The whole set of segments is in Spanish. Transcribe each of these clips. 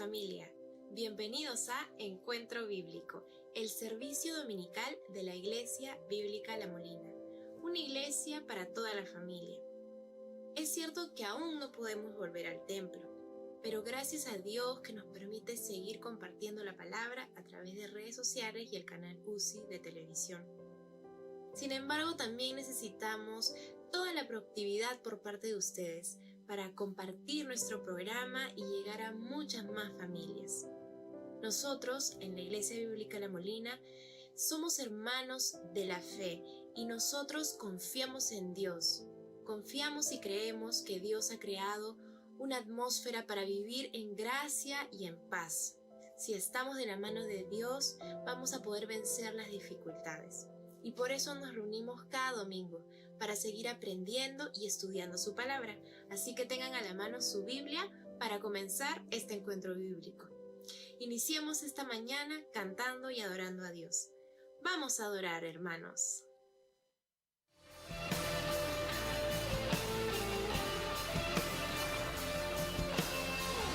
familia, bienvenidos a Encuentro Bíblico, el servicio dominical de la Iglesia Bíblica La Molina, una iglesia para toda la familia. Es cierto que aún no podemos volver al templo, pero gracias a Dios que nos permite seguir compartiendo la palabra a través de redes sociales y el canal UCI de televisión. Sin embargo, también necesitamos toda la proactividad por parte de ustedes para compartir nuestro programa y llegar a muchas más familias. Nosotros, en la Iglesia Bíblica La Molina, somos hermanos de la fe y nosotros confiamos en Dios. Confiamos y creemos que Dios ha creado una atmósfera para vivir en gracia y en paz. Si estamos de la mano de Dios, vamos a poder vencer las dificultades. Y por eso nos reunimos cada domingo, para seguir aprendiendo y estudiando su palabra. Así que tengan a la mano su Biblia para comenzar este encuentro bíblico. Iniciemos esta mañana cantando y adorando a Dios. Vamos a adorar, hermanos.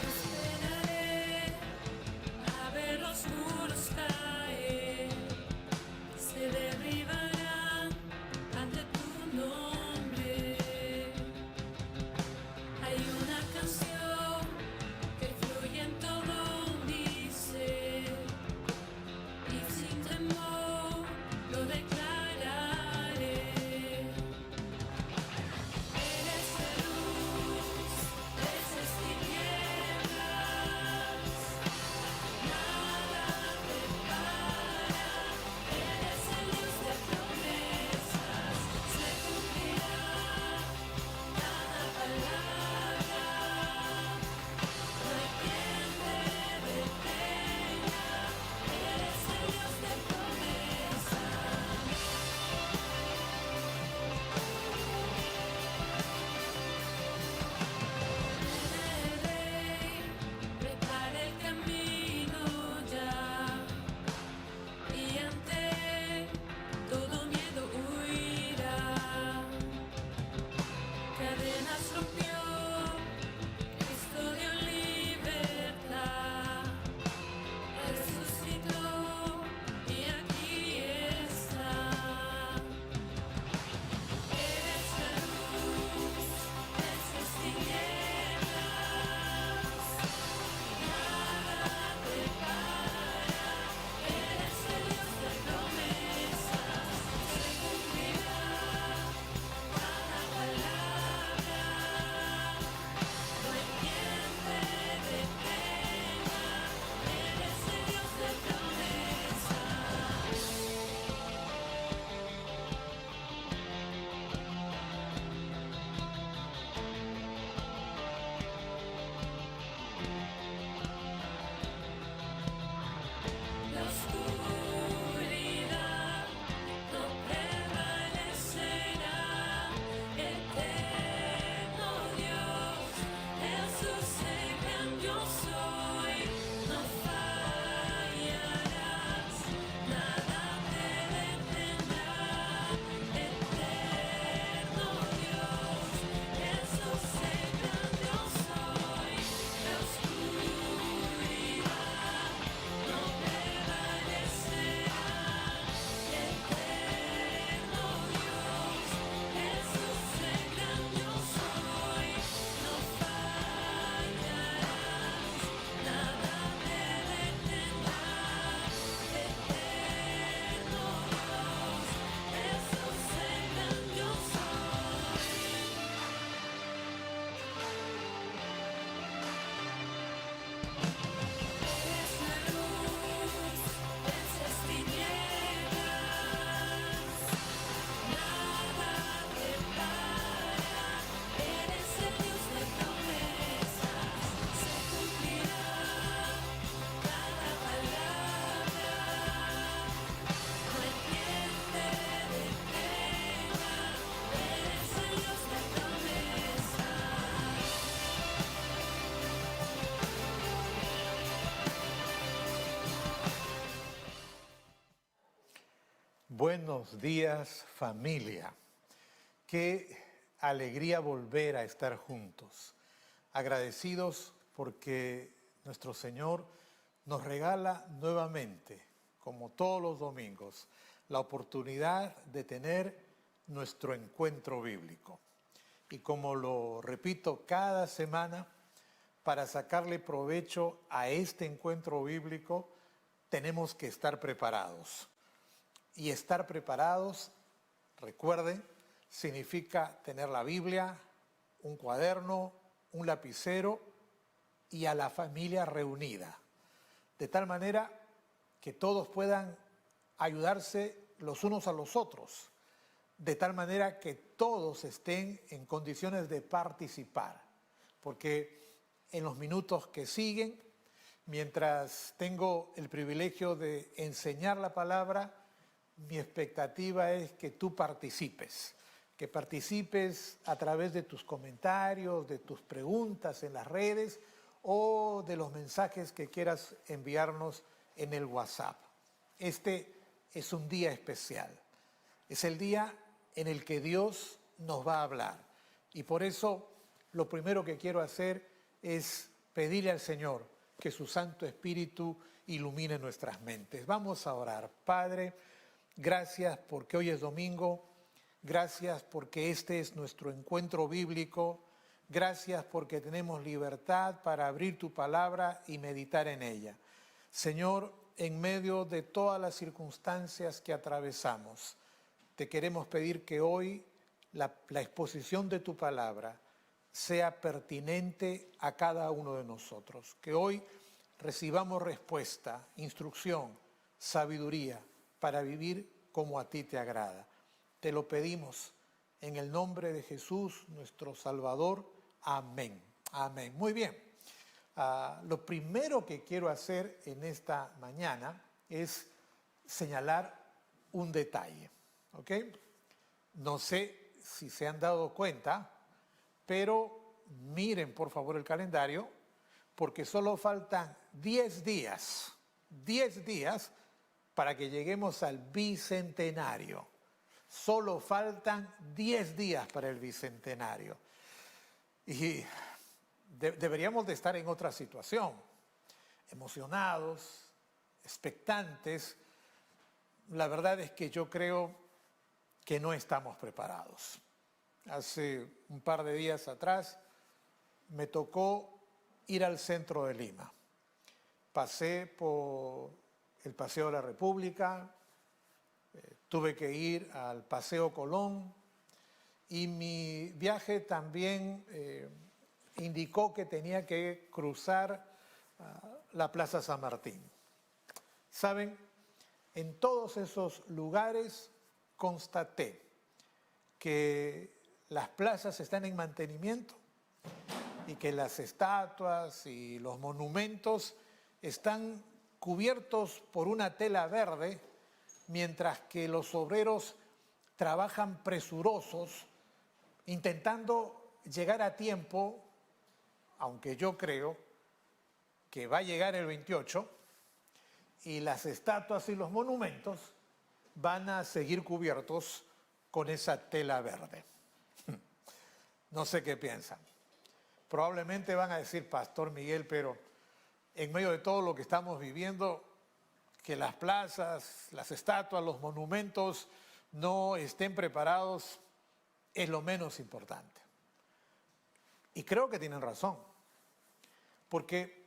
Esperaré a ver los muros caer, se derribarán ante tu nombre. Hay una canción que fluye en todo mi ser y sin temor lo declararé. Eres de luz, eres tinieblas, nada te para. Eres el Dios de promesas, se cumplirá cada palabra. No hay quien te detenga. Eres el Dios de promesas. El Rey prepara el camino ya, y ante él todo miedo huirá. Cadenas rompió, Cristo dio libertad, resucitó y aquí está. Eres la luz, eres tinieblas, nada te para. Eres el Dios de promesas, se cumplirá cada palabra. No hay quien te detenga. Eres el Dios de promesas. La oscuridad no prevalecerá. Eterno Dios, Jesús el gran yo soy. No fallarás, nada te detendrá. Eterno Dios, Jesús el gran yo soy. La oscuridad no prevalecerá. Eterno Dios, Jesús el gran yo soy. No fallarás, nada te detendrá. Eterno Dios, Jesús el gran yo soy. Eres la luz, vences tinieblas, nada te para. Eres el Dios de promesas, se cumplirá cada palabra. No hay quien te detenga. Eres el Dios de promesas. Buenos días, familia. Qué alegría volver a estar juntos. Agradecidos porque nuestro Señor nos regala nuevamente, como todos los domingos, la oportunidad de tener nuestro encuentro bíblico. Y como lo repito cada semana, para sacarle provecho a este encuentro bíblico, tenemos que estar preparados. Y estar preparados, recuerden, significa tener la Biblia, un cuaderno, un lapicero y a la familia reunida. De tal manera que todos puedan ayudarse los unos a los otros. De tal manera que todos estén en condiciones de participar. Porque en los minutos que siguen, mientras tengo el privilegio de enseñar la palabra, mi expectativa es que tú participes a través de tus comentarios, de tus preguntas en las redes o de los mensajes que quieras enviarnos en el WhatsApp. Este es un día especial, es el día en el que Dios nos va a hablar y por eso lo primero que quiero hacer es pedirle al Señor que su Santo Espíritu ilumine nuestras mentes. Vamos a orar. Padre, gracias porque hoy es domingo, gracias porque este es nuestro encuentro bíblico, gracias porque tenemos libertad para abrir tu palabra y meditar en ella. Señor, en medio de todas las circunstancias que atravesamos, te queremos pedir que hoy la exposición de tu palabra sea pertinente a cada uno de nosotros. Que hoy recibamos respuesta, instrucción, sabiduría para vivir como a ti te agrada. Te lo pedimos en el nombre de Jesús, nuestro Salvador. Amén. Amén. Muy bien. Lo primero que quiero hacer en esta mañana es señalar un detalle. ¿Ok? No sé si se han dado cuenta, pero miren por favor el calendario, porque solo faltan 10 días para que lleguemos al bicentenario. Solo faltan 10 días para el bicentenario. Y deberíamos de estar en otra situación, emocionados, expectantes. La verdad es que yo creo que no estamos preparados. Hace un par de días atrás me tocó ir al centro de Lima. Pasé por el Paseo de la República, tuve que ir al Paseo Colón y mi viaje también indicó que tenía que cruzar la Plaza San Martín. ¿Saben? En todos esos lugares constaté que las plazas están en mantenimiento y que las estatuas y los monumentos están cubiertos por una tela verde, mientras que los obreros trabajan presurosos, intentando llegar a tiempo, aunque yo creo que va a llegar el 28, y las estatuas y los monumentos van a seguir cubiertos con esa tela verde. No sé qué piensan. Probablemente van a decir, Pastor Miguel, pero en medio de todo lo que estamos viviendo, que las plazas, las estatuas, los monumentos no estén preparados es lo menos importante. Y creo que tienen razón, porque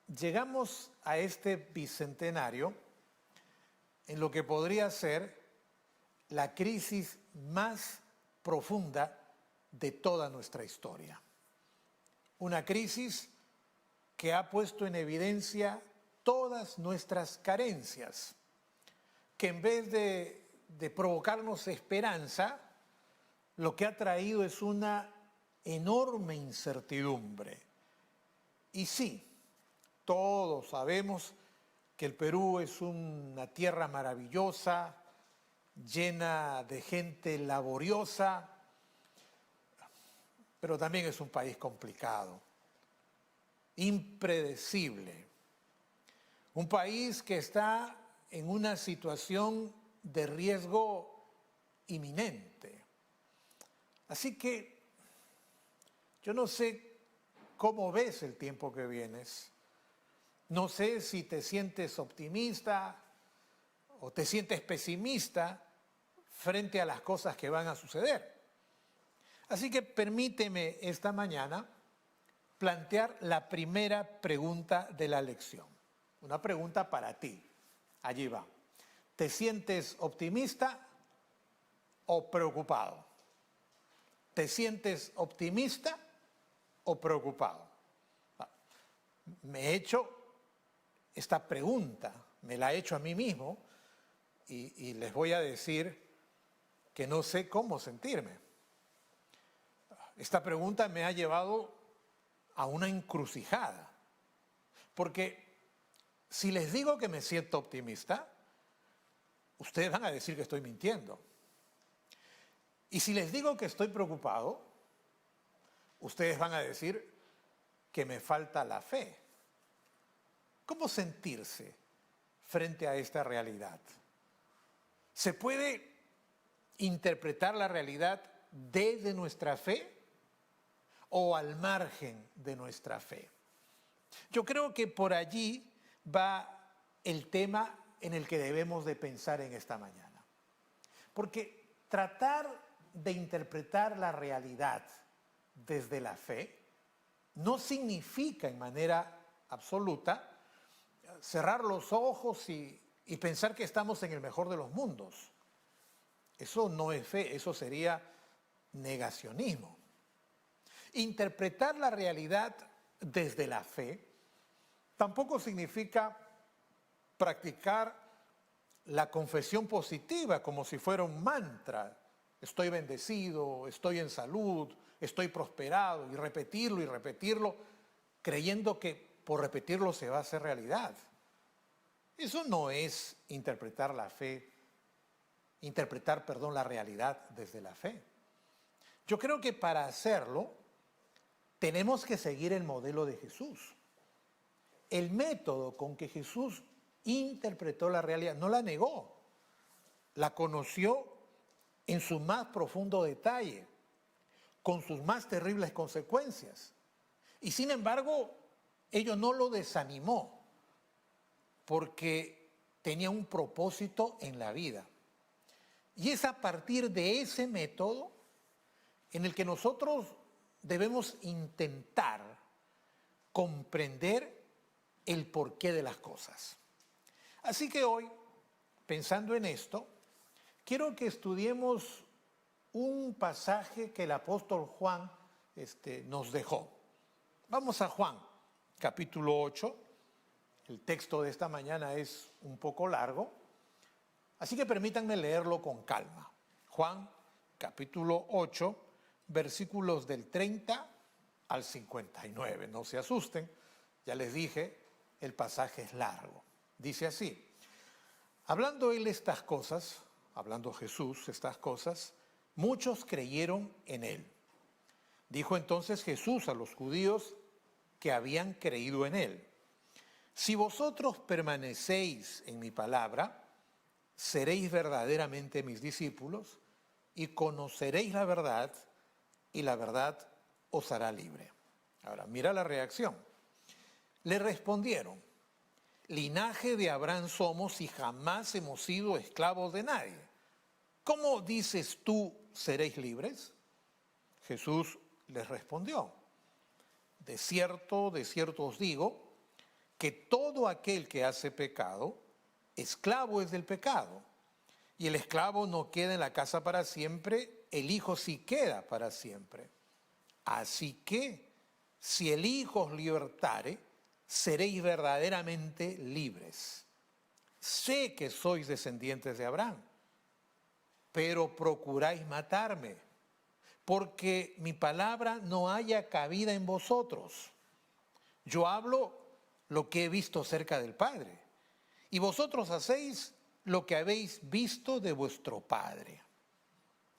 llegamos a este bicentenario en lo que podría ser la crisis más profunda de toda nuestra historia. Una crisis que ha puesto en evidencia todas nuestras carencias, que en vez de provocarnos esperanza, lo que ha traído es una enorme incertidumbre. Y sí, todos sabemos que el Perú es una tierra maravillosa, llena de gente laboriosa, pero también es un país complicado, impredecible. Un país que está en una situación de riesgo inminente. Así que yo no sé cómo ves el tiempo que vienes, No sé si te sientes optimista o te sientes pesimista frente a las cosas que van a suceder. Así que permíteme esta mañana plantear la primera pregunta de la lección. Una pregunta para ti. Allí va. ¿Te sientes optimista o preocupado? ¿Te sientes optimista o preocupado? Me he hecho esta pregunta, me la he hecho a mí mismo y les voy a decir que no sé cómo sentirme. Esta pregunta me ha llevado a una encrucijada, porque si les digo que me siento optimista, ustedes van a decir que estoy mintiendo. Y si les digo que estoy preocupado, ustedes van a decir que me falta la fe. ¿Cómo sentirse frente a esta realidad? ¿Se puede interpretar la realidad desde nuestra fe o al margen de nuestra fe? Yo creo que por allí va el tema en el que debemos de pensar en esta mañana. Porque tratar de interpretar la realidad desde la fe no significa en manera absoluta cerrar los ojos y pensar que estamos en el mejor de los mundos. Eso no es fe, eso sería negacionismo. Interpretar la realidad desde la fe tampoco significa practicar la confesión positiva como si fuera un mantra. Estoy bendecido, estoy en salud, estoy prosperado, y repetirlo, creyendo que por repetirlo se va a hacer realidad. Eso no es interpretar la realidad desde la fe. Yo creo que para hacerlo tenemos que seguir el modelo de Jesús. El método con que Jesús interpretó la realidad, no la negó, la conoció en su más profundo detalle, con sus más terribles consecuencias. Y sin embargo, ello no lo desanimó, porque tenía un propósito en la vida. Y es a partir de ese método en el que nosotros debemos intentar comprender el porqué de las cosas. Así que hoy, pensando en esto, quiero que estudiemos un pasaje que el apóstol Juan nos dejó. Vamos a Juan, capítulo 8. El texto de esta mañana es un poco largo, así que permítanme leerlo con calma. Juan, capítulo 8, versículos del 30 al 59. No se asusten, ya les dije, el pasaje es largo. Dice así: hablando él estas cosas, hablando Jesús estas cosas, muchos creyeron en él. Dijo entonces Jesús a los judíos que habían creído en él: si vosotros permanecéis en mi palabra, seréis verdaderamente mis discípulos y conoceréis la verdad, y la verdad os hará libre. Ahora, mira la reacción. Le respondieron: linaje de Abraham somos y jamás hemos sido esclavos de nadie. ¿Cómo dices tú seréis libres? Jesús les respondió: de cierto os digo, que todo aquel que hace pecado, esclavo es del pecado. Y el esclavo no queda en la casa para siempre, el Hijo sí queda para siempre. Así que, si el Hijo os libertare, seréis verdaderamente libres. Sé que sois descendientes de Abraham, pero procuráis matarme, porque mi palabra no haya cabida en vosotros. Yo hablo lo que he visto cerca del Padre, y vosotros hacéis lo que habéis visto de vuestro padre.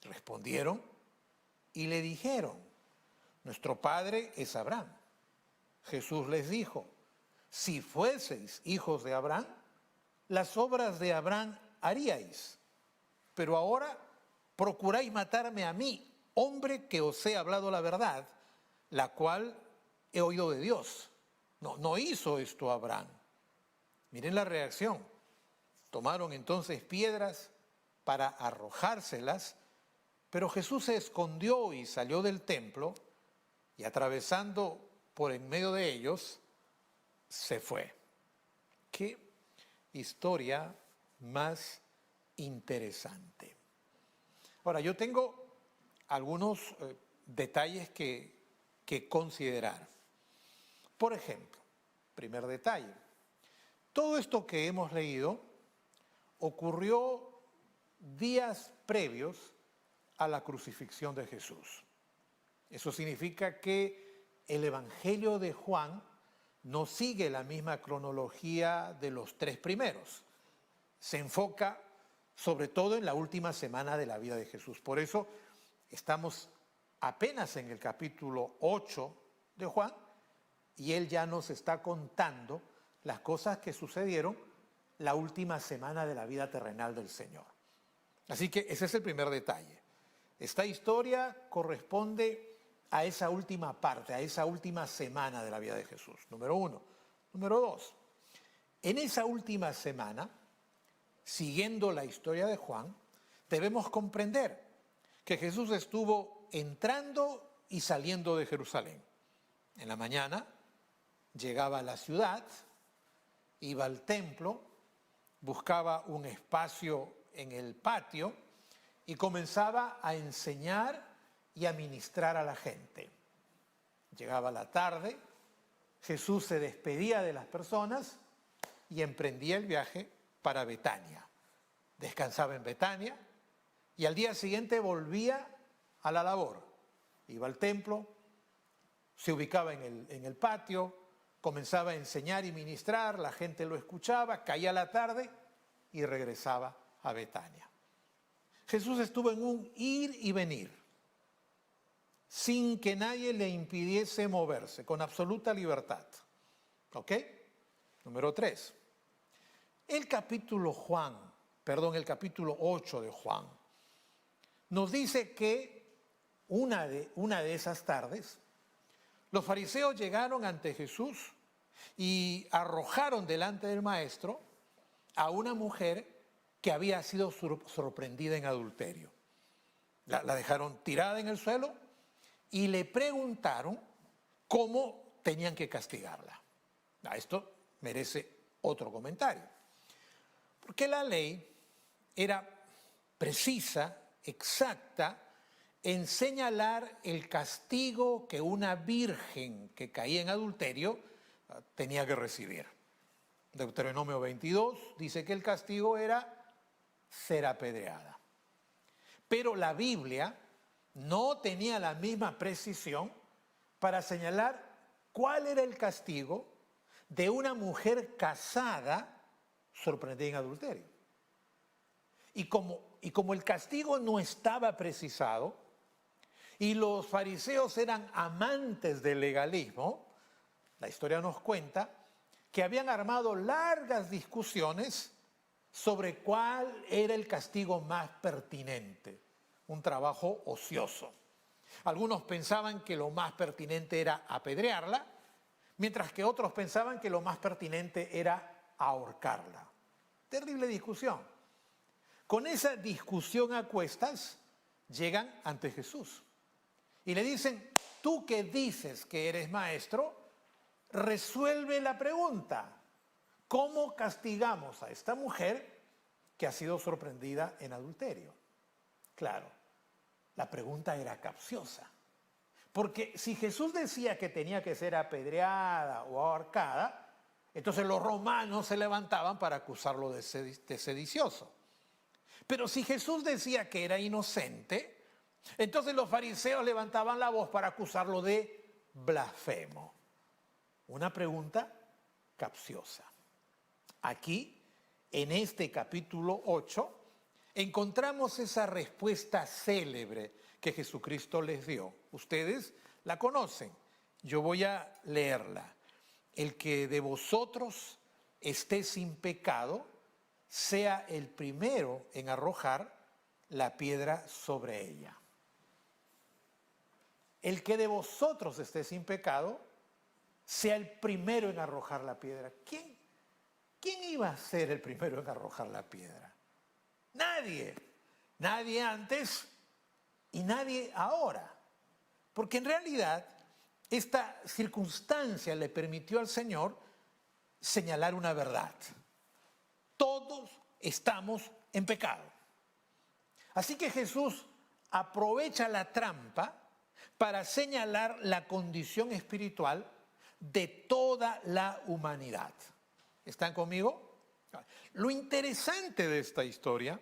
Respondieron y le dijeron: nuestro padre es Abraham. Jesús les dijo: si fueseis hijos de Abraham, las obras de Abraham haríais. Pero ahora procuráis matarme a mí, hombre que os he hablado la verdad, la cual he oído de Dios. No hizo esto Abraham. Miren la reacción. Tomaron entonces piedras para arrojárselas, pero Jesús se escondió y salió del templo y atravesando por en medio de ellos, se fue. Qué historia más interesante. Ahora, yo tengo algunos detalles que considerar. Por ejemplo, primer detalle, todo esto que hemos leído ocurrió días previos a la crucifixión de Jesús. Eso significa que el Evangelio de Juan no sigue la misma cronología de los tres primeros. Se enfoca sobre todo en la última semana de la vida de Jesús. Por eso estamos apenas en el capítulo 8 de Juan y él ya nos está contando las cosas que sucedieron la última semana de la vida terrenal del Señor. Así que ese es el primer detalle. Esta historia corresponde a esa última parte, a esa última semana de la vida de Jesús, número uno. Número dos, en esa última semana, siguiendo la historia de Juan, debemos comprender que Jesús estuvo entrando y saliendo de Jerusalén. En la mañana llegaba a la ciudad, iba al templo, buscaba un espacio en el patio y comenzaba a enseñar y a ministrar a la gente. Llegaba la tarde, Jesús se despedía de las personas y emprendía el viaje para Betania. Descansaba en Betania y al día siguiente volvía a la labor. Iba al templo, se ubicaba en el patio, comenzaba a enseñar y ministrar, la gente lo escuchaba, caía la tarde y regresaba a Betania. Jesús estuvo en un ir y venir, sin que nadie le impidiese moverse, con absoluta libertad. ¿Ok? Número 3. El capítulo 8 de Juan nos dice que una de esas tardes, los fariseos llegaron ante Jesús y arrojaron delante del maestro a una mujer que había sido sorprendida en adulterio. La dejaron tirada en el suelo y le preguntaron cómo tenían que castigarla. Esto merece otro comentario. Porque la ley era precisa, exacta, en señalar el castigo que una virgen que caía en adulterio tenía que recibir. Deuteronomio 22 dice que el castigo era ser apedreada. Pero la Biblia no tenía la misma precisión para señalar cuál era el castigo de una mujer casada sorprendida en adulterio. Y como el castigo no estaba precisado y los fariseos eran amantes del legalismo, la historia nos cuenta que habían armado largas discusiones sobre cuál era el castigo más pertinente, un trabajo ocioso. Algunos pensaban que lo más pertinente era apedrearla, mientras que otros pensaban que lo más pertinente era ahorcarla. Terrible discusión. Con esa discusión a cuestas, llegan ante Jesús y le dicen: tú que dices que eres maestro, resuelve la pregunta. ¿Cómo castigamos a esta mujer que ha sido sorprendida en adulterio? Claro, la pregunta era capciosa. Porque si Jesús decía que tenía que ser apedreada o ahorcada, entonces los romanos se levantaban para acusarlo de sedicioso. Pero si Jesús decía que era inocente, entonces los fariseos levantaban la voz para acusarlo de blasfemo. Una pregunta capciosa. Aquí, en este capítulo 8, encontramos esa respuesta célebre que Jesucristo les dio. Ustedes la conocen. Yo voy a leerla. El que de vosotros esté sin pecado, sea el primero en arrojar la piedra sobre ella. El que de vosotros esté sin pecado, sea el primero en arrojar la piedra. ¿quién iba a ser el primero en arrojar la piedra? Nadie. Nadie antes y nadie ahora. Porque en realidad esta circunstancia le permitió al Señor señalar una verdad. Todos estamos en pecado. Así que Jesús aprovecha la trampa para señalar la condición espiritual de toda la humanidad. ¿Están conmigo? Lo interesante de esta historia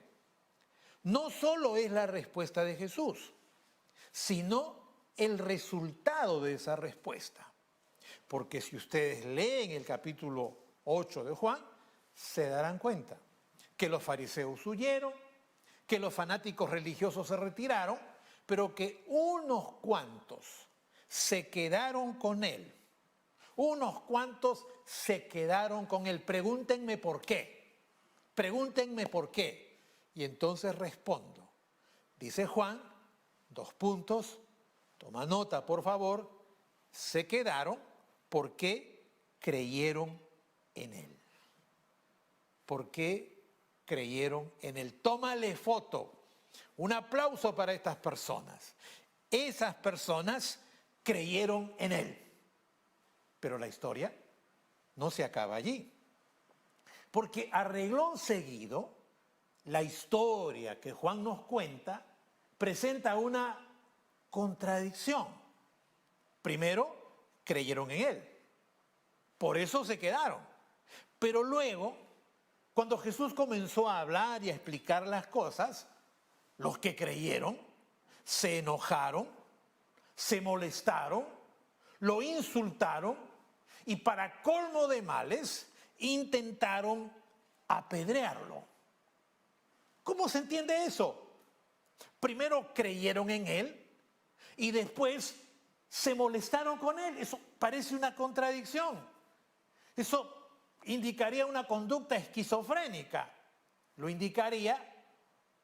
no solo es la respuesta de Jesús, sino el resultado de esa respuesta. Porque si ustedes leen el capítulo 8 de Juan, se darán cuenta que los fariseos huyeron, que los fanáticos religiosos se retiraron, pero que unos cuantos se quedaron con él. Unos cuantos se quedaron con él. Pregúntenme por qué. Pregúntenme por qué. Y entonces respondo. Dice Juan, 2 puntos, toma nota por favor, se quedaron porque creyeron en él. Porque creyeron en él. Tómale foto. Un aplauso para estas personas. Esas personas creyeron en él. Pero la historia no se acaba allí. Porque a renglón seguido, la historia que Juan nos cuenta presenta una contradicción. Primero, creyeron en él. Por eso se quedaron. Pero luego, cuando Jesús comenzó a hablar y a explicar las cosas, los que creyeron se enojaron, se molestaron, lo insultaron y para colmo de males intentaron apedrearlo. ¿Cómo se entiende eso? Primero creyeron en él y después se molestaron con él. Eso parece una contradicción. Eso indicaría una conducta esquizofrénica. Lo indicaría,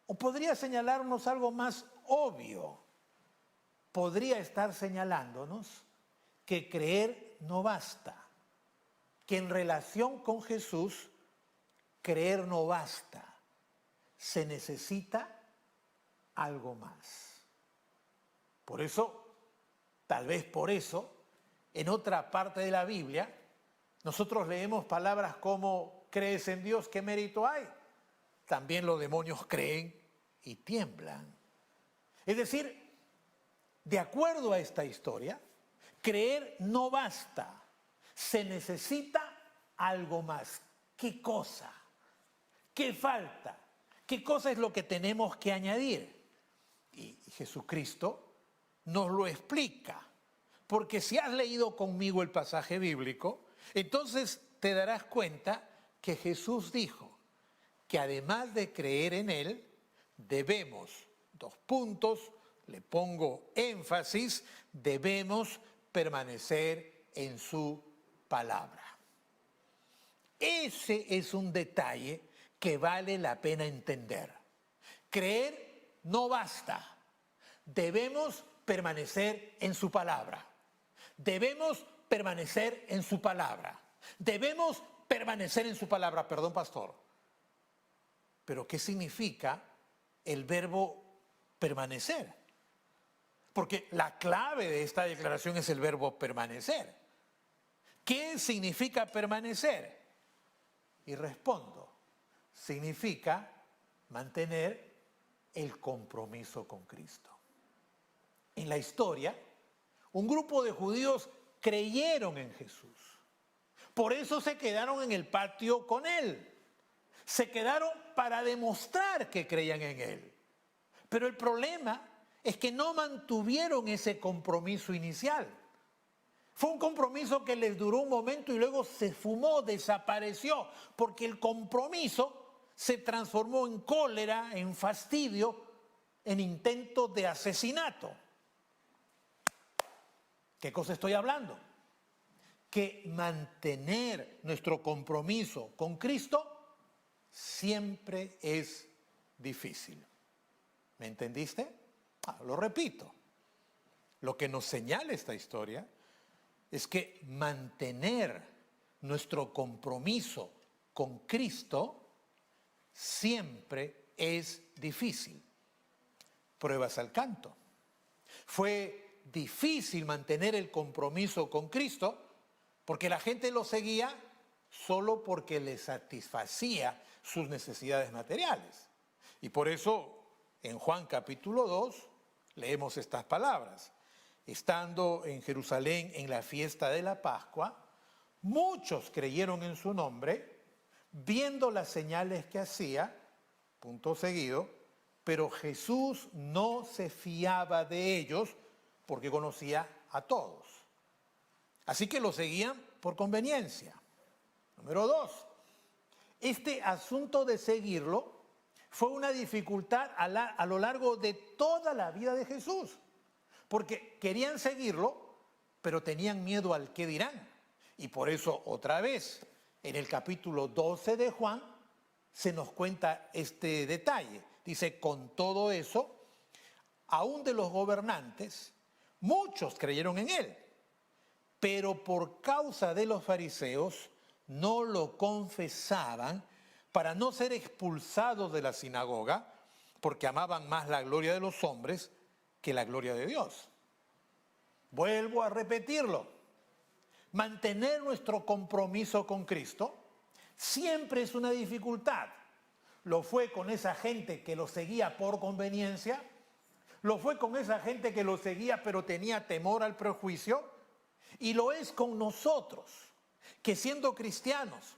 o podría señalarnos algo más obvio. Podría estar señalándonos que creer no basta. Que en relación con Jesús, creer no basta. Se necesita algo más. Por eso, tal vez por eso, en otra parte de la Biblia, nosotros leemos palabras como ¿crees en Dios? ¿Qué mérito hay? También los demonios creen y tiemblan. Es decir, de acuerdo a esta historia, creer no basta. Se necesita algo más. ¿Qué cosa? ¿Qué falta? ¿Qué cosa es lo que tenemos que añadir? Y Jesucristo nos lo explica. Porque si has leído conmigo el pasaje bíblico, entonces te darás cuenta que Jesús dijo que además de creer en él, debemos, 2 puntos, le pongo énfasis, debemos permanecer en su palabra. Ese es un detalle que vale la pena entender. Creer no basta. Debemos permanecer en su palabra. Debemos permanecer en su palabra. Debemos permanecer en su palabra. Perdón, pastor. Pero ¿qué significa el verbo permanecer? Porque la clave de esta declaración es el verbo permanecer. ¿Qué significa permanecer? Y respondo, significa mantener el compromiso con Cristo. En la historia, un grupo de judíos creyeron en Jesús. Por eso se quedaron en el patio con él. Se quedaron para demostrar que creían en él. Pero el problema es que no mantuvieron ese compromiso inicial. Fue un compromiso que les duró un momento y luego se fumó, desapareció, porque el compromiso se transformó en cólera, en fastidio, en intento de asesinato. ¿Qué cosa estoy hablando? Que mantener nuestro compromiso con Cristo siempre es difícil. ¿Me entendiste? Lo repito. Lo que nos señala esta historia es que mantener nuestro compromiso con Cristo siempre es difícil. Pruebas al canto. Fue difícil mantener el compromiso con Cristo porque la gente lo seguía solo porque le satisfacía sus necesidades materiales. Y por eso en Juan capítulo 2 leemos estas palabras. Estando en Jerusalén en la fiesta de la Pascua, muchos creyeron en su nombre, viendo las señales que hacía, punto seguido, pero Jesús no se fiaba de ellos porque conocía a todos. Así que lo seguían por conveniencia. Número 2, este asunto de seguirlo fue una dificultad a lo largo de toda la vida de Jesús, porque querían seguirlo, pero tenían miedo al qué dirán. Y por eso otra vez, en el capítulo 12 de Juan, se nos cuenta este detalle. Dice, con todo eso, aún de los gobernantes, muchos creyeron en él, pero por causa de los fariseos no lo confesaban para no ser expulsados de la sinagoga, porque amaban más la gloria de los hombres que la gloria de Dios. Vuelvo a repetirlo. Mantener nuestro compromiso con Cristo siempre es una dificultad. Lo fue con esa gente que lo seguía por conveniencia, lo fue con esa gente que lo seguía pero tenía temor al prejuicio, y lo es con nosotros, que siendo cristianos,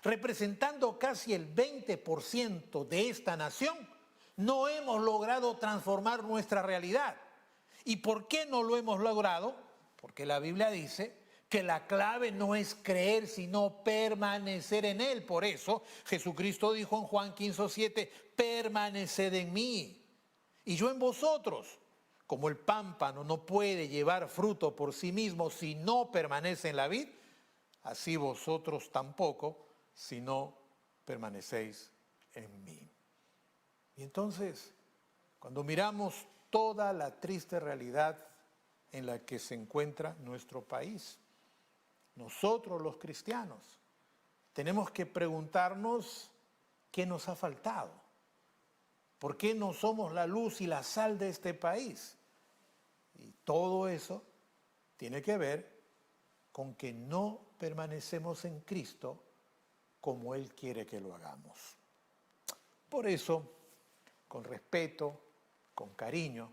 representando casi el 20% de esta nación, no hemos logrado transformar nuestra realidad. ¿Y por qué no lo hemos logrado? Porque la Biblia dice que la clave no es creer, sino permanecer en Él. Por eso Jesucristo dijo en Juan 15:7, permaneced en mí y yo en vosotros. Como el pámpano no puede llevar fruto por sí mismo si no permanece en la vid, así vosotros tampoco si no permanecéis en mí. Y entonces, cuando miramos toda la triste realidad en la que se encuentra nuestro país, nosotros los cristianos tenemos que preguntarnos qué nos ha faltado, por qué no somos la luz y la sal de este país. Y todo eso tiene que ver con que no permanecemos en Cristo como Él quiere que lo hagamos. Por eso, con respeto, con cariño,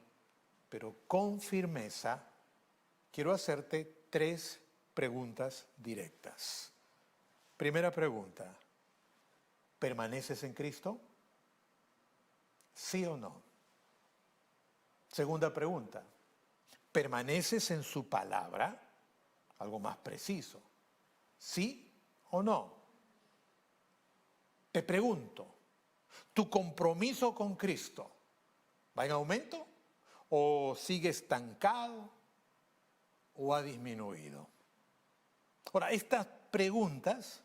pero con firmeza, quiero hacerte 3 preguntas directas. Primera pregunta, ¿permaneces en Cristo? ¿Sí o no? Segunda pregunta, ¿permaneces en su palabra? Algo más preciso, ¿sí o no? Te pregunto, ¿tu compromiso con Cristo va en aumento o sigue estancado o ha disminuido? Ahora, estas preguntas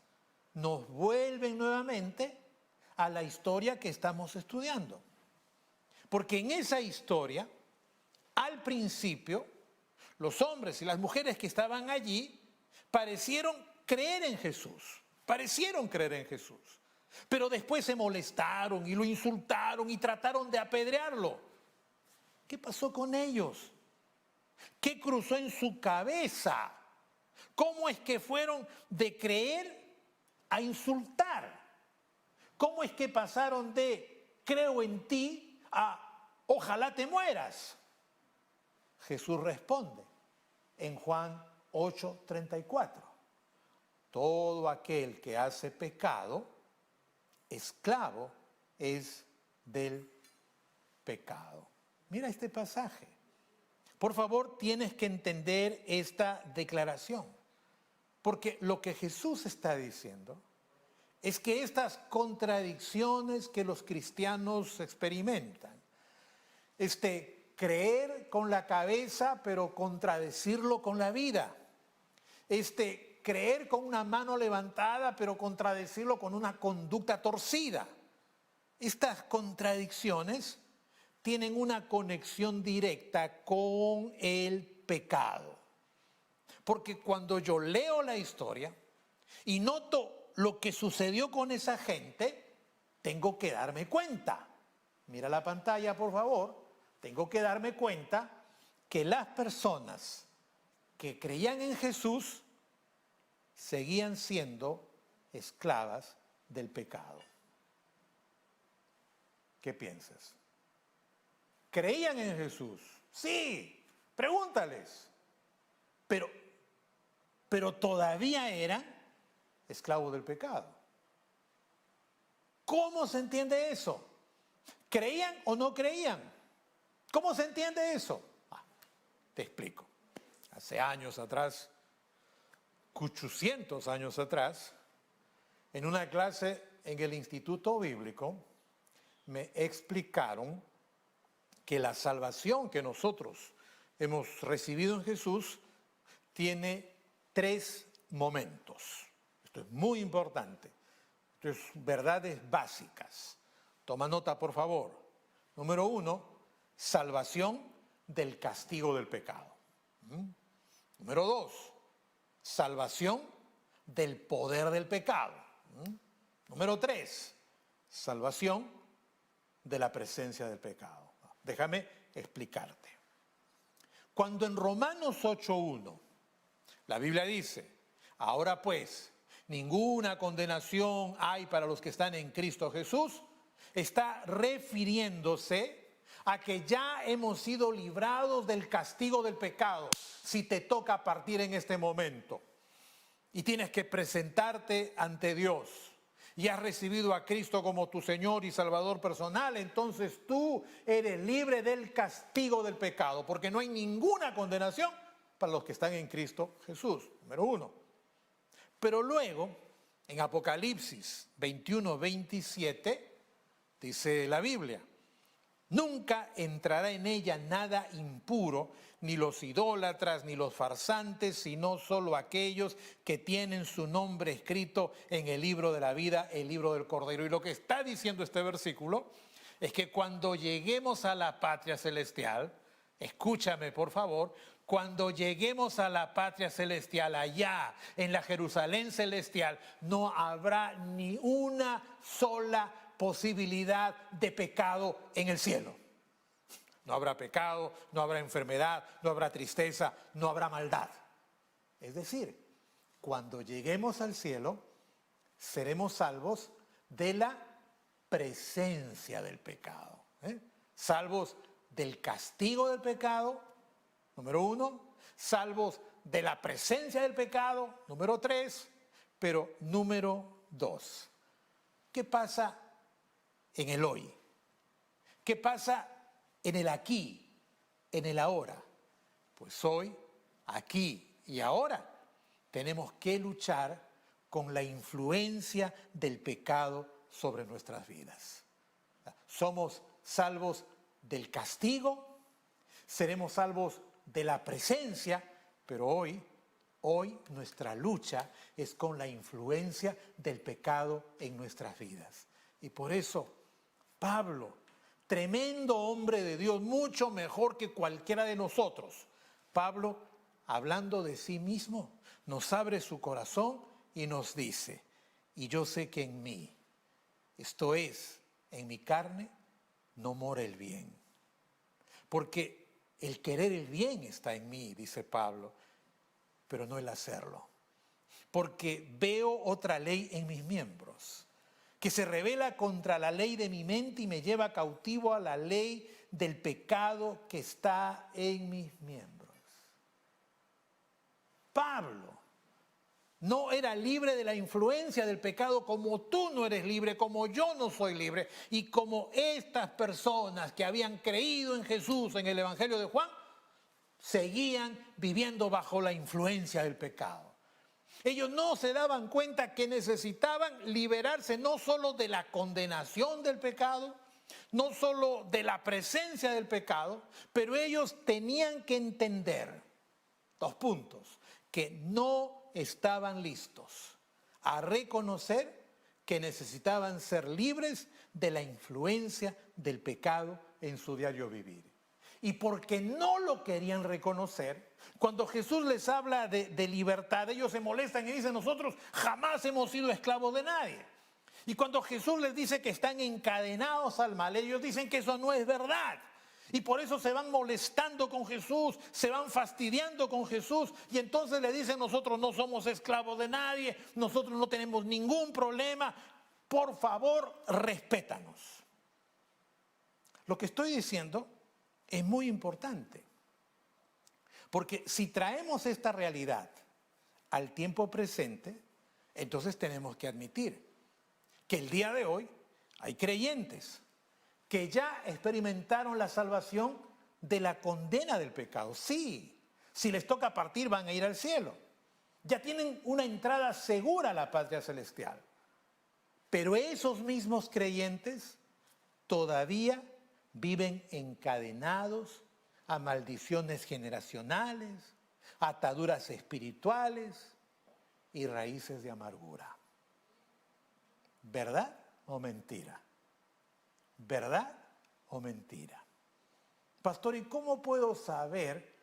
nos vuelven nuevamente a la historia que estamos estudiando. Porque en esa historia, al principio, los hombres y las mujeres que estaban allí parecieron creer en Jesús. Pero después se molestaron y lo insultaron y trataron de apedrearlo. ¿Qué pasó con ellos? ¿Qué cruzó en su cabeza? ¿Cómo es que fueron de creer a insultar? ¿Cómo es que pasaron de creo en ti a ojalá te mueras? Jesús responde en Juan 8:34. Todo aquel que hace pecado, esclavo es del pecado. Mira este pasaje. Por favor, tienes que entender esta declaración. Porque lo que Jesús está diciendo es que estas contradicciones que los cristianos experimentan, creer con la cabeza pero contradecirlo con la vida, creer con una mano levantada pero contradecirlo con una conducta torcida, estas contradicciones tienen una conexión directa con el pecado. Porque cuando yo leo la historia y noto lo que sucedió con esa gente, tengo que darme cuenta. Mira la pantalla, por favor. Tengo que darme cuenta que las personas que creían en Jesús seguían siendo esclavas del pecado. ¿Qué piensas? ¿Creían en Jesús? Sí, pregúntales. Pero todavía eran esclavos del pecado. ¿Cómo se entiende eso? ¿Creían o no creían? ¿Cómo se entiende eso? Te explico. Hace años atrás, 800 años atrás, en una clase en el Instituto Bíblico, me explicaron que la salvación que nosotros hemos recibido en Jesús tiene 3 momentos. Esto es muy importante. Esto es verdades básicas. Toma nota, por favor. Número 1, salvación del castigo del pecado. Número 2, salvación del poder del pecado. Número 3, salvación de la presencia del pecado. Déjame explicarte. Cuando en Romanos 8:1 la Biblia dice, ahora pues, ninguna condenación hay para los que están en Cristo Jesús, está refiriéndose a que ya hemos sido librados del castigo del pecado si te toca partir en este momento y tienes que presentarte ante Dios y has recibido a Cristo como tu Señor y Salvador personal, entonces tú eres libre del castigo del pecado, porque no hay ninguna condenación para los que están en Cristo Jesús, número 1. Pero luego, en Apocalipsis 21:27, dice la Biblia, nunca entrará en ella nada impuro, ni los idólatras, ni los farsantes, sino solo aquellos que tienen su nombre escrito en el libro de la vida, el libro del Cordero. Y lo que está diciendo este versículo es que cuando lleguemos a la patria celestial, escúchame por favor, cuando lleguemos a la patria celestial, allá en la Jerusalén celestial, no habrá ni una sola posibilidad de pecado en el cielo. No habrá pecado, no habrá enfermedad, no habrá tristeza, no habrá maldad. Es decir, cuando lleguemos al cielo, seremos salvos de la presencia del pecado. Salvos del castigo del pecado, número 1. Salvos de la presencia del pecado, número 3. Pero número 2. ¿Qué pasa en el hoy? ¿Qué pasa en el aquí, en el ahora? Pues hoy, aquí y ahora tenemos que luchar con la influencia del pecado sobre nuestras vidas. Somos salvos del castigo, seremos salvos de la presencia, pero hoy nuestra lucha es con la influencia del pecado en nuestras vidas. Y por eso Pablo, tremendo hombre de Dios, mucho mejor que cualquiera de nosotros, Pablo, hablando de sí mismo, nos abre su corazón y nos dice, y yo sé que en mí, esto es, en mi carne, no mora el bien. Porque el querer el bien está en mí, dice Pablo, pero no el hacerlo. Porque veo otra ley en mis miembros, que se rebela contra la ley de mi mente y me lleva cautivo a la ley del pecado que está en mis miembros. Pablo no era libre de la influencia del pecado como tú no eres libre, como yo no soy libre, y como estas personas que habían creído en Jesús en el Evangelio de Juan, seguían viviendo bajo la influencia del pecado. Ellos no se daban cuenta que necesitaban liberarse no solo de la condenación del pecado, no solo de la presencia del pecado, pero ellos tenían que entender, 2 puntos, que no estaban listos a reconocer que necesitaban ser libres de la influencia del pecado en su diario vivir. y porque no lo querían reconocer, cuando Jesús les habla de libertad, ellos se molestan y dicen, nosotros jamás hemos sido esclavos de nadie. Y cuando Jesús les dice que están encadenados al mal, ellos dicen que eso no es verdad. Y por eso se van molestando con Jesús, se van fastidiando con Jesús. Y entonces le dicen, nosotros no somos esclavos de nadie, nosotros no tenemos ningún problema. Por favor, respétanos. Lo que estoy diciendo es muy importante. Porque si traemos esta realidad al tiempo presente, entonces tenemos que admitir que el día de hoy hay creyentes que ya experimentaron la salvación de la condena del pecado. Sí, si les toca partir van a ir al cielo. Ya tienen una entrada segura a la patria celestial. Pero esos mismos creyentes todavía viven encadenados a maldiciones generacionales, ataduras espirituales y raíces de amargura. ¿Verdad o mentira? ¿Verdad o mentira? Pastor, ¿y cómo puedo saber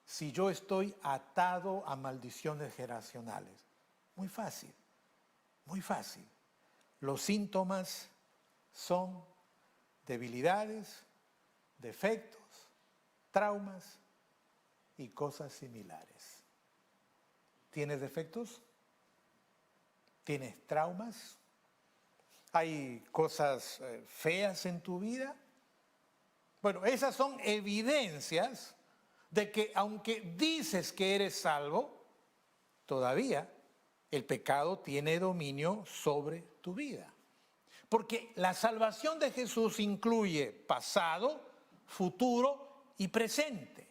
si yo estoy atado a maldiciones generacionales? Muy fácil, muy fácil. Los síntomas son debilidades, defectos, traumas y cosas similares. ¿Tienes defectos? ¿Tienes traumas? ¿Hay cosas feas en tu vida? Bueno, esas son evidencias de que aunque dices que eres salvo, todavía el pecado tiene dominio sobre tu vida. Porque la salvación de Jesús incluye pasado, futuro y presente.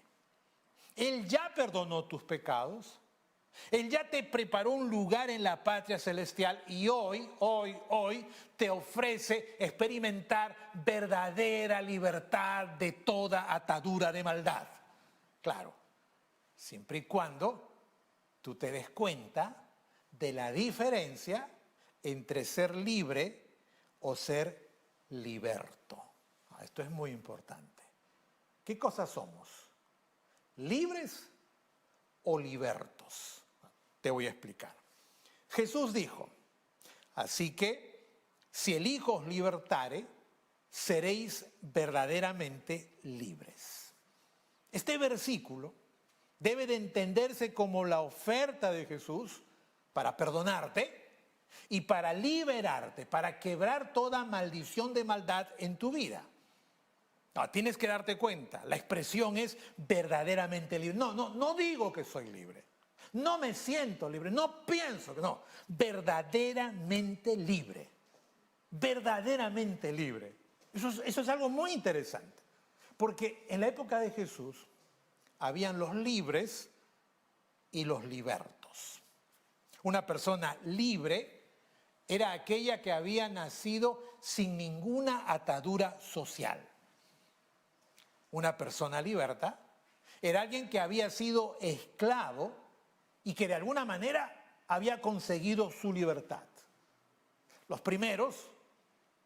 Él ya perdonó tus pecados. Él ya te preparó un lugar en la patria celestial y hoy te ofrece experimentar verdadera libertad de toda atadura de maldad. Claro, siempre y cuando tú te des cuenta de la diferencia entre ser libre o ser liberto. Esto es muy importante. ¿Qué cosas somos? ¿Libres o libertos? Te voy a explicar. Jesús dijo, así que si el Hijo os libertare, seréis verdaderamente libres. Este versículo debe de entenderse como la oferta de Jesús para perdonarte y para liberarte, para quebrar toda maldición de maldad en tu vida. No, tienes que darte cuenta, la expresión es verdaderamente libre. No digo que soy libre. No me siento libre, no pienso que no. Verdaderamente libre. Verdaderamente libre. Eso es algo muy interesante. Porque en la época de Jesús habían los libres y los libertos. Una persona libre era aquella que había nacido sin ninguna atadura social. Una persona liberta era alguien que había sido esclavo y que de alguna manera había conseguido su libertad. Los primeros,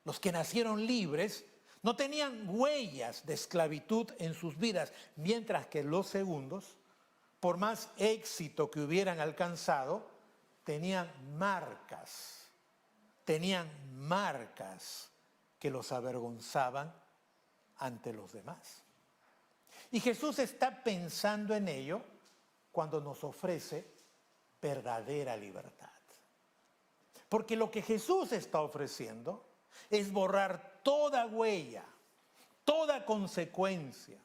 los que nacieron libres, no tenían huellas de esclavitud en sus vidas, mientras que los segundos, por más éxito que hubieran alcanzado, tenían marcas que los avergonzaban ante los demás. Y Jesús está pensando en ello cuando nos ofrece verdadera libertad. Porque lo que Jesús está ofreciendo es borrar toda huella, toda consecuencia,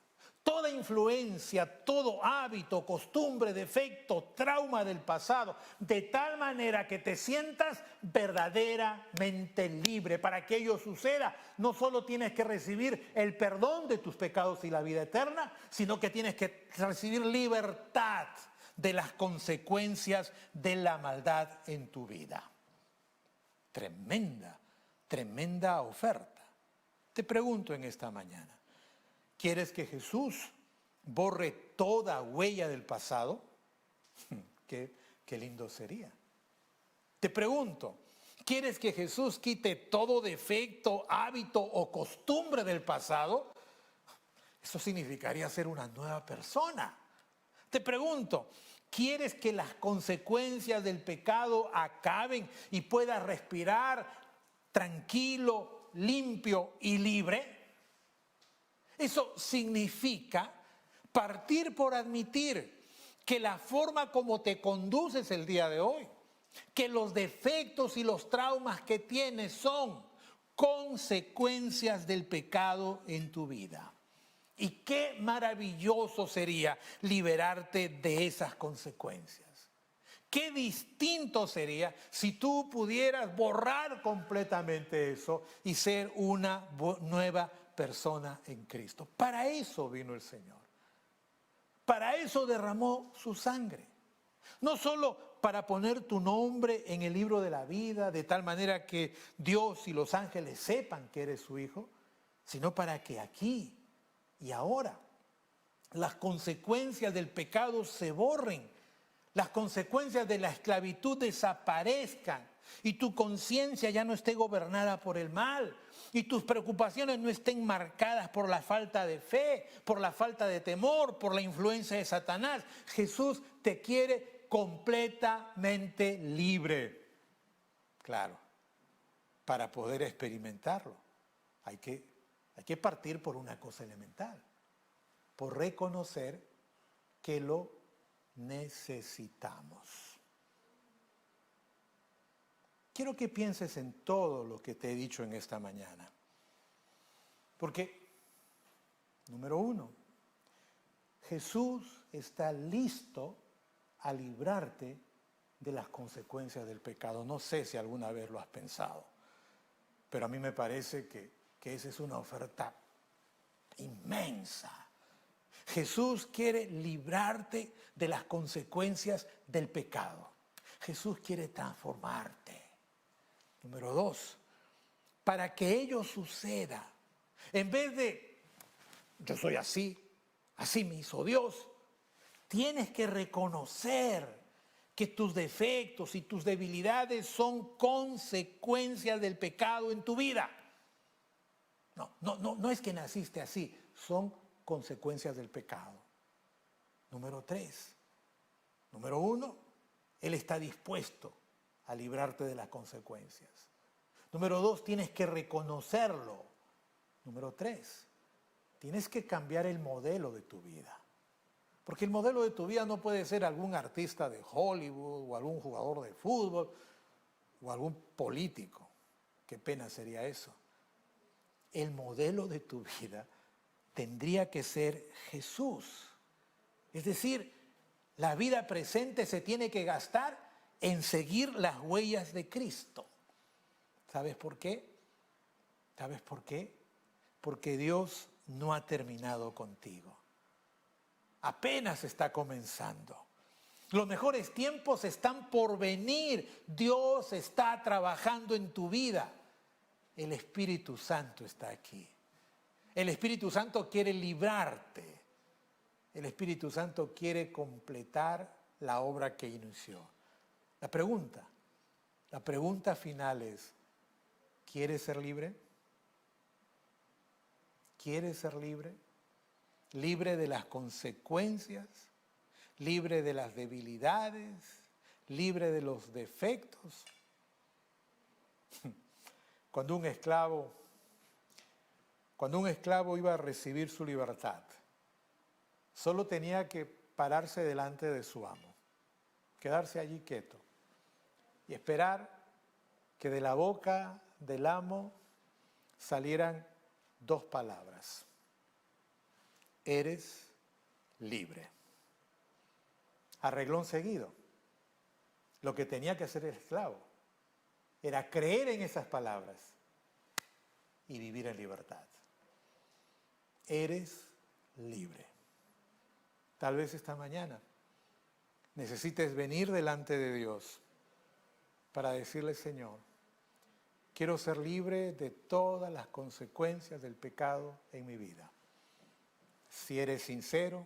toda influencia, todo hábito, costumbre, defecto, trauma del pasado, de tal manera que te sientas verdaderamente libre. Para que ello suceda, no solo tienes que recibir el perdón de tus pecados y la vida eterna, sino que tienes que recibir libertad de las consecuencias de la maldad en tu vida. Tremenda oferta. Te pregunto en esta mañana, ¿quieres que Jesús borre toda huella del pasado? Qué lindo sería. Te pregunto, ¿quieres que Jesús quite todo defecto, hábito o costumbre del pasado? Eso significaría ser una nueva persona. Te pregunto, ¿quieres que las consecuencias del pecado acaben y puedas respirar tranquilo, limpio y libre? Eso significa partir por admitir que la forma como te conduces el día de hoy, que los defectos y los traumas que tienes son consecuencias del pecado en tu vida. Y qué maravilloso sería liberarte de esas consecuencias. Qué distinto sería si tú pudieras borrar completamente eso y ser una nueva persona en Cristo. Para eso vino el Señor. Para eso derramó su sangre. No solo para poner tu nombre en el libro de la vida, de tal manera que Dios y los ángeles sepan que eres su hijo, sino para que aquí y ahora las consecuencias del pecado se borren, las consecuencias de la esclavitud desaparezcan y tu conciencia ya no esté gobernada por el mal y tus preocupaciones no estén marcadas por la falta de fe, por la falta de temor, por la influencia de Satanás. Jesús te quiere completamente libre. Claro, para poder experimentarlo hay que partir por una cosa elemental, por reconocer que lo necesitamos. Quiero que pienses en todo lo que te he dicho en esta mañana. Porque, número uno, Jesús está listo a librarte de las consecuencias del pecado. No sé si alguna vez lo has pensado, pero a mí me parece que esa es una oferta inmensa. Jesús quiere librarte de las consecuencias del pecado. Jesús quiere transformarte. Número dos, para que ello suceda, en vez de yo soy así me hizo Dios, tienes que reconocer que tus defectos y tus debilidades son consecuencias del pecado en tu vida. No es que naciste así, son consecuencias del pecado. Número tres, número uno, Él está dispuesto a librarte de las consecuencias. Número dos, tienes que reconocerlo. Número tres, tienes que cambiar el modelo de tu vida. Porque el modelo de tu vida no puede ser algún artista de Hollywood o algún jugador de fútbol o algún político. Qué pena sería eso. El modelo de tu vida tendría que ser Jesús. Es decir, la vida presente se tiene que gastar en seguir las huellas de Cristo. ¿Sabes por qué? ¿Sabes por qué? Porque Dios no ha terminado contigo. Apenas está comenzando. Los mejores tiempos están por venir. Dios está trabajando en tu vida. El Espíritu Santo está aquí. El Espíritu Santo quiere librarte. El Espíritu Santo quiere completar la obra que inició. La pregunta final es, ¿quieres ser libre? ¿Quieres ser libre? Libre de las consecuencias, libre de las debilidades, libre de los defectos. Cuando un esclavo iba a recibir su libertad, solo tenía que pararse delante de su amo, quedarse allí quieto y esperar que de la boca del amo salieran dos palabras: eres libre. A reglón seguido, lo que tenía que hacer el esclavo era creer en esas palabras y vivir en libertad. Eres libre. Tal vez esta mañana necesites venir delante de Dios para decirle: Señor, quiero ser libre de todas las consecuencias del pecado en mi vida. Si eres sincero,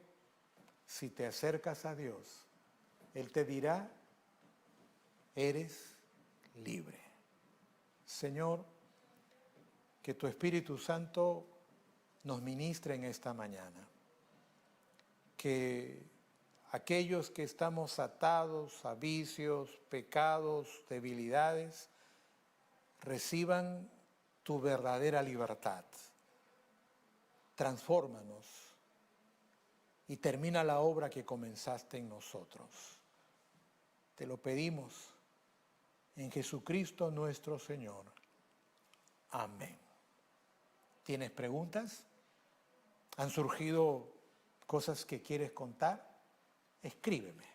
si te acercas a Dios, Él te dirá: eres libre. Señor, que tu Espíritu Santo nos ministre en esta mañana. Que aquellos que estamos atados a vicios, pecados, debilidades, reciban tu verdadera libertad. Transfórmanos y termina la obra que comenzaste en nosotros. Te lo pedimos en Jesucristo nuestro Señor. Amén. ¿Tienes preguntas? ¿Han surgido cosas que quieres contar? Escríbeme.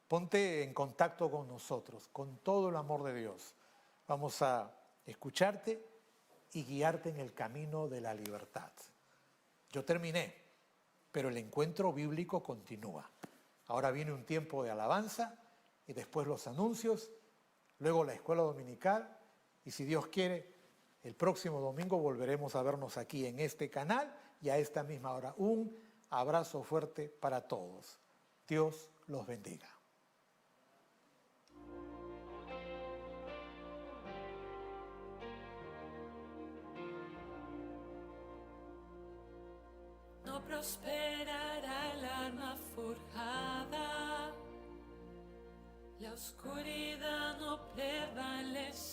Ponte en contacto con nosotros, con todo el amor de Dios. Vamos a escucharte y guiarte en el camino de la libertad. Yo terminé, pero el encuentro bíblico continúa. Ahora viene un tiempo de alabanza y después los anuncios, luego la escuela dominical y si Dios quiere, el próximo domingo volveremos a vernos aquí en este canal y a esta misma hora. Un abrazo fuerte para todos. Dios los bendiga. No prosperará el arma forjada, la oscuridad no prevalecerá,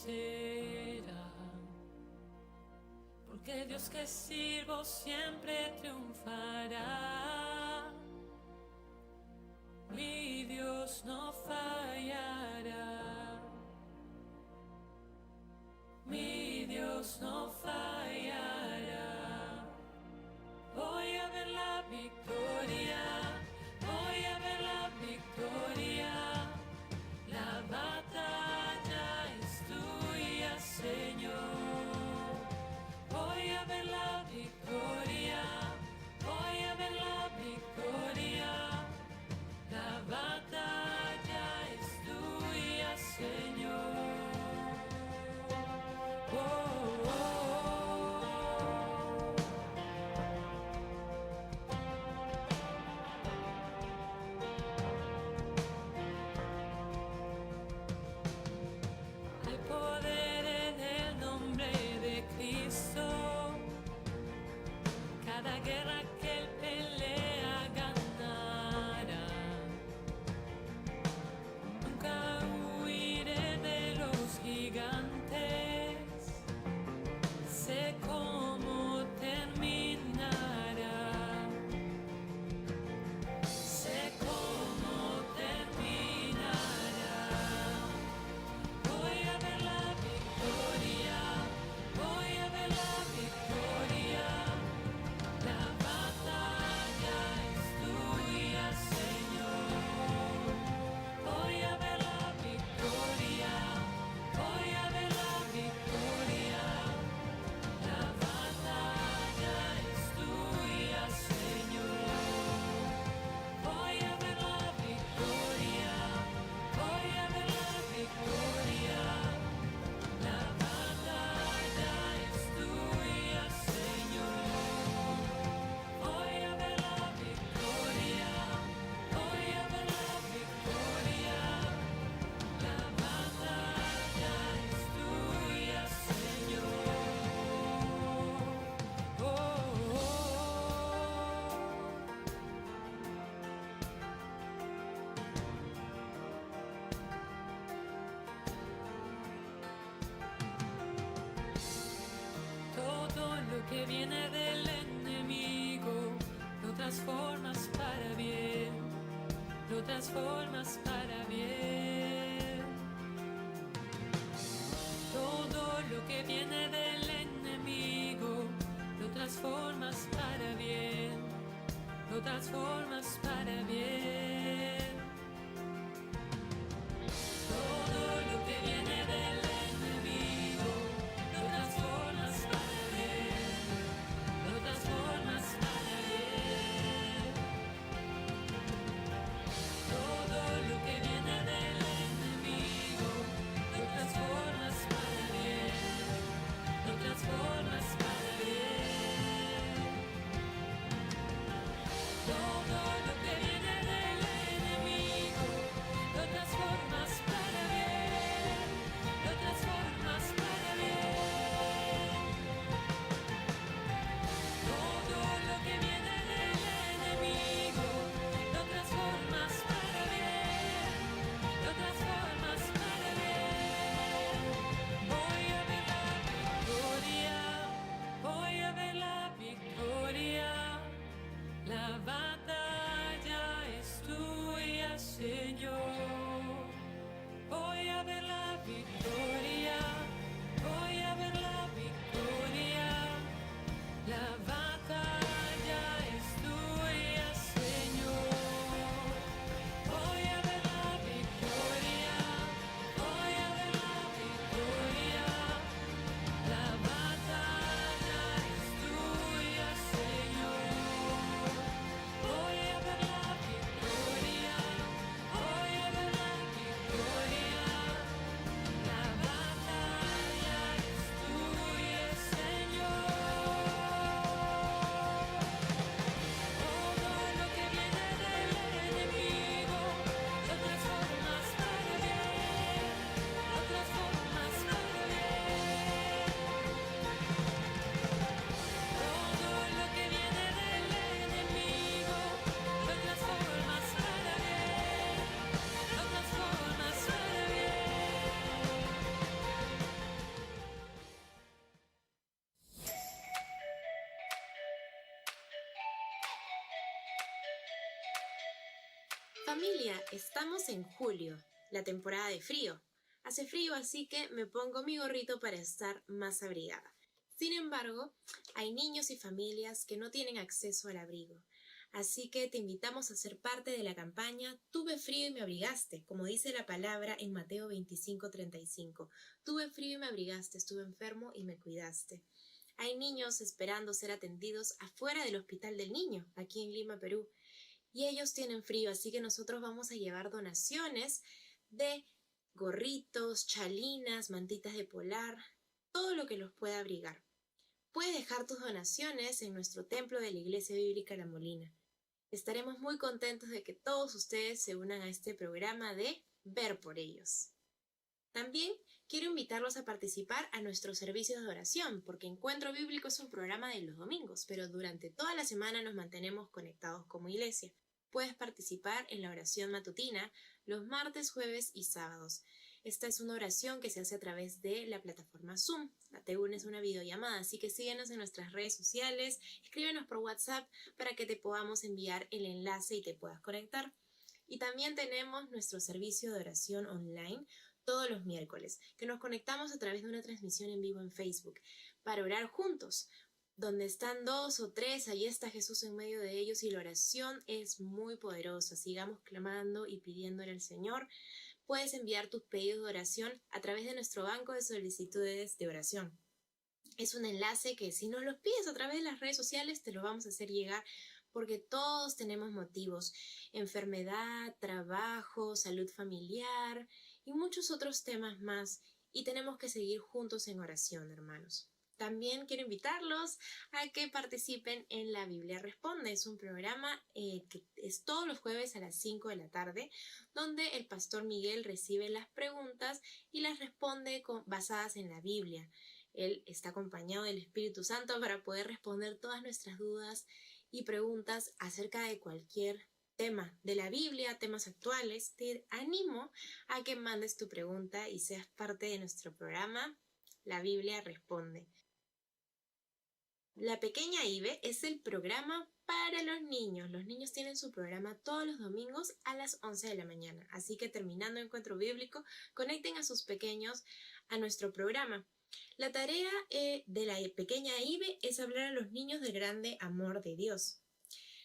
porque el Dios que sirvo siempre triunfará. Mi Dios no fallará, mi Dios no fallará. Voy a ver la victoria, voy a ver la victoria. La batalla es tuya, Señor. Voy a ver la victoria, voy a ver la victoria. La batalla es tuya, Señor. Oh, oh, hay poder en el nombre de Cristo. Cada guerra que él pelea ganará. Nunca huiré de los gigantes. Sé cómo terminará. Sé cómo terminará. Voy a ver la victoria, voy a ver la victoria. La batalla es tuya, Señor. Voy a ver la victoria, voy a ver la victoria. La batalla es tuya, Señor. Voy a ver la victoria, voy a ver la victoria. La batalla es tuya, Señor. Voy a ver la victoria, voy a ver la victoria. La batalla es tuya, Señor. Oh, oh, oh. Todo lo que viene del enemigo lo transformas para bien, lo transformas para bien. Todo lo que viene del enemigo lo transformas para bien, lo transformas para bien. Todo lo que viene del enemigo lo transformas para bien, lo transformas para bien. Todo lo que viene del enemigo lo transformas para bien, lo transformas para bien. Todo lo que viene del enemigo lo transformas para bien. Familia, estamos en julio, la temporada de frío. Hace frío, así que me pongo mi gorrito para estar más abrigada. Sin embargo, hay niños y familias que no tienen acceso al abrigo. Así que te invitamos a ser parte de la campaña Tuve frío y me abrigaste, como dice la palabra en Mateo 25:35. Tuve frío y me abrigaste, estuve enfermo y me cuidaste. Hay niños esperando ser atendidos afuera del Hospital del Niño, aquí en Lima, Perú. Y ellos tienen frío, así que nosotros vamos a llevar donaciones de gorritos, chalinas, mantitas de polar, todo lo que los pueda abrigar. Puedes dejar tus donaciones en nuestro templo de la Iglesia Bíblica La Molina. Estaremos muy contentos de que todos ustedes se unan a este programa de Ver por ellos. También quiero invitarlos a participar a nuestros servicios de oración, porque Encuentro Bíblico es un programa de los domingos, pero durante toda la semana nos mantenemos conectados como iglesia. Puedes participar en la oración matutina los martes, jueves y sábados. Esta es una oración que se hace a través de la plataforma Zoom. Te unes a una videollamada, así que síguenos en nuestras redes sociales, escríbenos por WhatsApp para que te podamos enviar el enlace y te puedas conectar. Y también tenemos nuestro servicio de oración online todos los miércoles, que nos conectamos a través de una transmisión en vivo en Facebook para orar juntos. Donde están 2 o 3, ahí está Jesús en medio de ellos y la oración es muy poderosa. Sigamos clamando y pidiéndole al Señor. Puedes enviar tus pedidos de oración a través de nuestro banco de solicitudes de oración. Es un enlace que si nos los pides a través de las redes sociales te lo vamos a hacer llegar porque todos tenemos motivos, enfermedad, trabajo, salud familiar y muchos otros temas más y tenemos que seguir juntos en oración, hermanos. También quiero invitarlos a que participen en La Biblia Responde. Es un programa que es todos los jueves a las 5 de la tarde, donde el pastor Miguel recibe las preguntas y las responde basadas en la Biblia. Él está acompañado del Espíritu Santo para poder responder todas nuestras dudas y preguntas acerca de cualquier tema de la Biblia, temas actuales. Te animo a que mandes tu pregunta y seas parte de nuestro programa La Biblia Responde. La Pequeña Ibe es el programa para los niños. Los niños tienen su programa todos los domingos a las 11 de la mañana. Así que terminando Encuentro Bíblico, conecten a sus pequeños a nuestro programa. La tarea de la Pequeña Ibe es hablar a los niños del grande amor de Dios.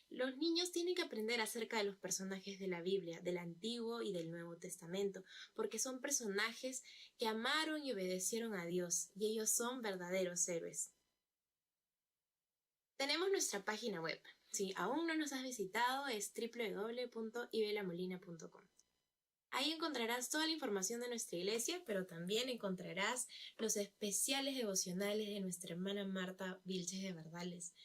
Los niños tienen que aprender acerca de los personajes de la Biblia, del Antiguo y del Nuevo Testamento, porque son personajes que amaron y obedecieron a Dios, y ellos son verdaderos héroes. Tenemos nuestra página web. Si aún no nos has visitado, es www.ibelamolina.com. Ahí encontrarás toda la información de nuestra iglesia, pero también encontrarás los especiales devocionales de nuestra hermana Marta Vilches de Verdales.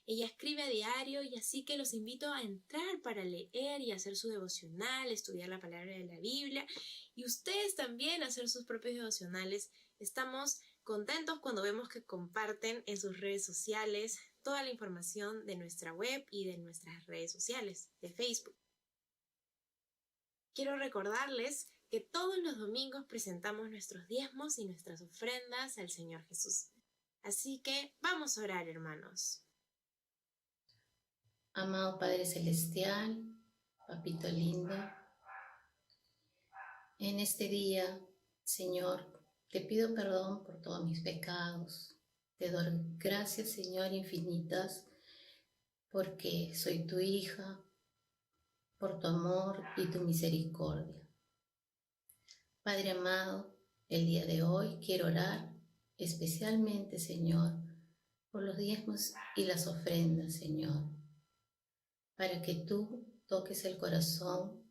Ella escribe a diario y así que los invito a entrar para leer y hacer su devocional, estudiar la palabra de la Biblia y ustedes también hacer sus propios devocionales. Estamos contentos cuando vemos que comparten en sus redes sociales toda la información de nuestra web y de nuestras redes sociales, de Facebook. Quiero recordarles que todos los domingos presentamos nuestros diezmos y nuestras ofrendas al Señor Jesús. Así que vamos a orar, hermanos. Amado Padre Celestial, Papito lindo, en este día, Señor, te pido perdón por todos mis pecados. Te doy gracias, Señor, infinitas, porque soy tu hija, por tu amor y tu misericordia. Padre amado, el día de hoy quiero orar especialmente, Señor, por los diezmos y las ofrendas, Señor, para que tú toques el corazón,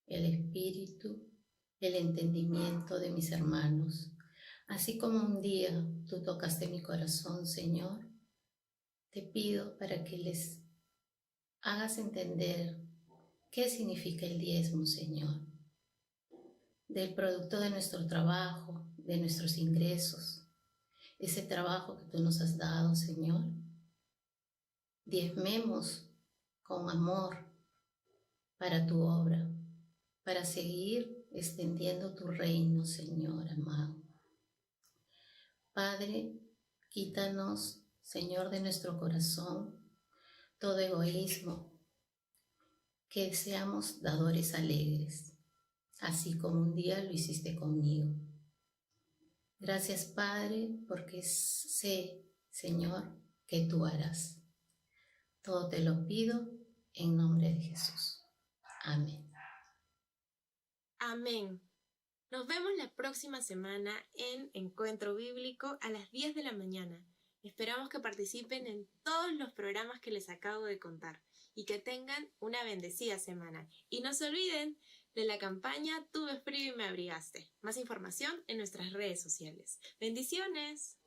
el espíritu, el entendimiento de mis hermanos. Así como un día tú tocaste mi corazón, Señor, te pido para que les hagas entender qué significa el diezmo, Señor, del producto de nuestro trabajo, de nuestros ingresos, ese trabajo que tú nos has dado, Señor. Diezmemos con amor para tu obra, para seguir extendiendo tu reino, Señor amado. Padre, quítanos, Señor, de nuestro corazón todo egoísmo, que seamos dadores alegres, así como un día lo hiciste conmigo. Gracias, Padre, porque sé, Señor, que tú harás. Todo te lo pido en nombre de Jesús. Amén. Amén. Nos vemos la próxima semana en Encuentro Bíblico a las 10 de la mañana. Esperamos que participen en todos los programas que les acabo de contar y que tengan una bendecida semana. Y no se olviden de la campaña Tuve frío y me abrigaste. Más información en nuestras redes sociales. ¡Bendiciones!